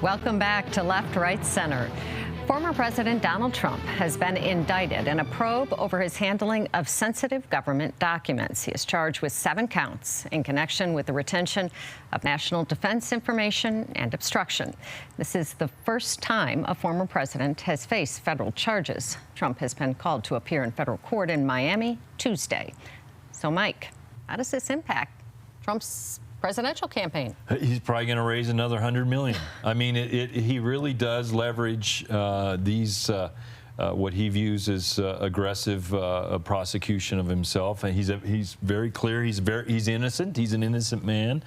Welcome back to Left, Right, Center. Former President Donald Trump has been indicted in a probe over his handling of sensitive government documents. He is charged with 7 counts in connection with the retention of national defense information and obstruction. This is the first time a former president has faced federal charges. Trump has been called to appear in federal court in Miami Tuesday. So, Mike, how does this impact Trump's presidential campaign? He's probably going to raise another $100 million. I mean, he really does leverage these what he views as aggressive prosecution of himself. And he's very clear. He's innocent. He's an innocent man,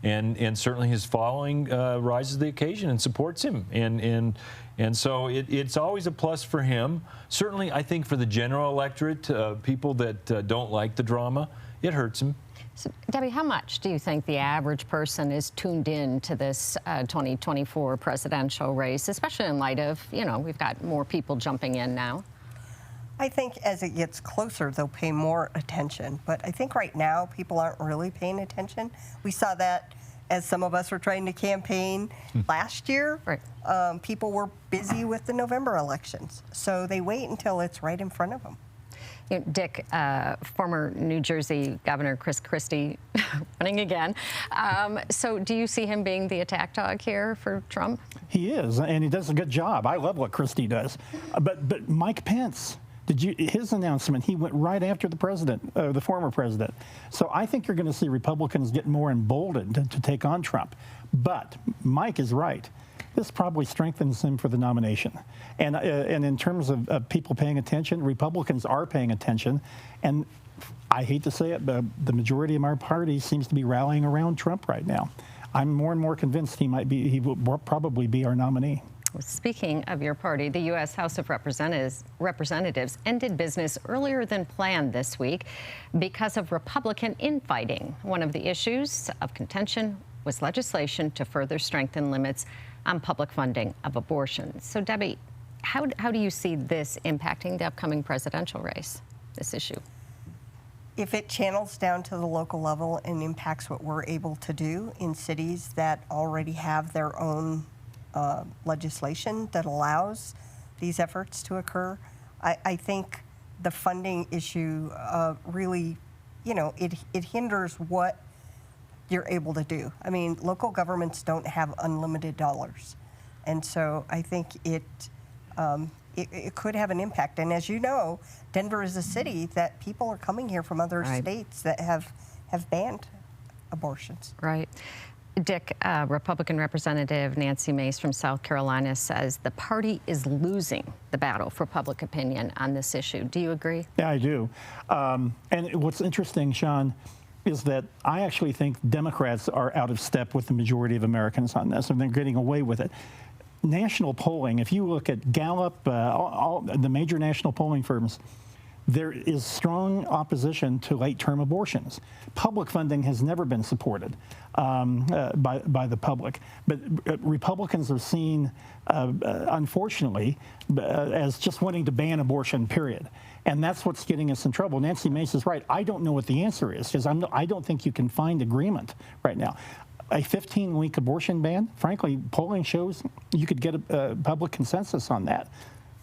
and certainly his following rises to the occasion and supports him. And so it's always a plus for him. Certainly, I think for the general electorate, people that don't like the drama, it hurts him. So, Debbie, how much do you think the average person is tuned in to this 2024 presidential race, especially in light of, we've got more people jumping in now? I think as it gets closer, they'll pay more attention. But I think right now, people aren't really paying attention. We saw that as some of us were trying to campaign last year. Right. People were busy with the November elections. So they wait until it's right in front of them. Dick, former New Jersey Governor Chris Christie running again. So do you see him being the attack dog here for Trump? He is, and he does a good job. I love what Christie does. But Mike Pence, his announcement, he went right after the president, the former president. So I think you're going to see Republicans get more emboldened to take on Trump. But Mike is right. This probably strengthens him for the nomination. And in terms of people paying attention, Republicans are paying attention. And I hate to say it, but the majority of our party seems to be rallying around Trump right now. I'm more and more convinced he will probably be our nominee. Speaking of your party, the U.S. House of Representatives ended business earlier than planned this week because of Republican infighting. One of the issues of contention was legislation to further strengthen limits on public funding of abortions. So, Debbie, how do you see this impacting the upcoming presidential race, this issue? If it channels down to the local level and impacts what we're able to do in cities that already have their own legislation that allows these efforts to occur, I think the funding issue really, it hinders what you're able to do. I mean, local governments don't have unlimited dollars. And so I think it could have an impact. And as you know, Denver is a city that people are coming here from other states that have banned abortions. Right. Dick, Republican Representative Nancy Mace from South Carolina says the party is losing the battle for public opinion on this issue. Do you agree? Yeah, I do. And what's interesting, Sean, is that I actually think Democrats are out of step with the majority of Americans on this, and they're getting away with it. National polling, if you look at Gallup, all the major national polling firms, there is strong opposition to late-term abortions. Public funding has never been supported by the public, but Republicans are seen, unfortunately, as just wanting to ban abortion, period. And that's what's getting us in trouble. Nancy Mace is right. I don't know what the answer is, because I don't think you can find agreement right now. A 15-week abortion ban, frankly, polling shows you could get a public consensus on that.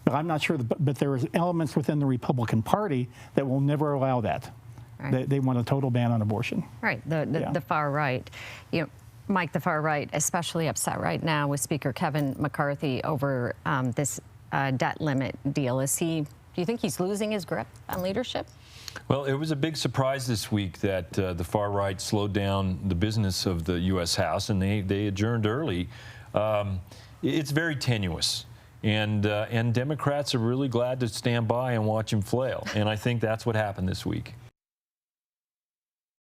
But I'm not sure, but there are elements within the Republican Party that will never allow that. Right. They want a total ban on abortion. Right, the far right. Mike, the far right, especially upset right now with Speaker Kevin McCarthy over this debt limit deal. Do you think he's losing his grip on leadership? Well, it was a big surprise this week that the far right slowed down the business of the U.S. House, and they adjourned early. It's very tenuous. And Democrats are really glad to stand by and watch him flail. And I think that's what happened this week.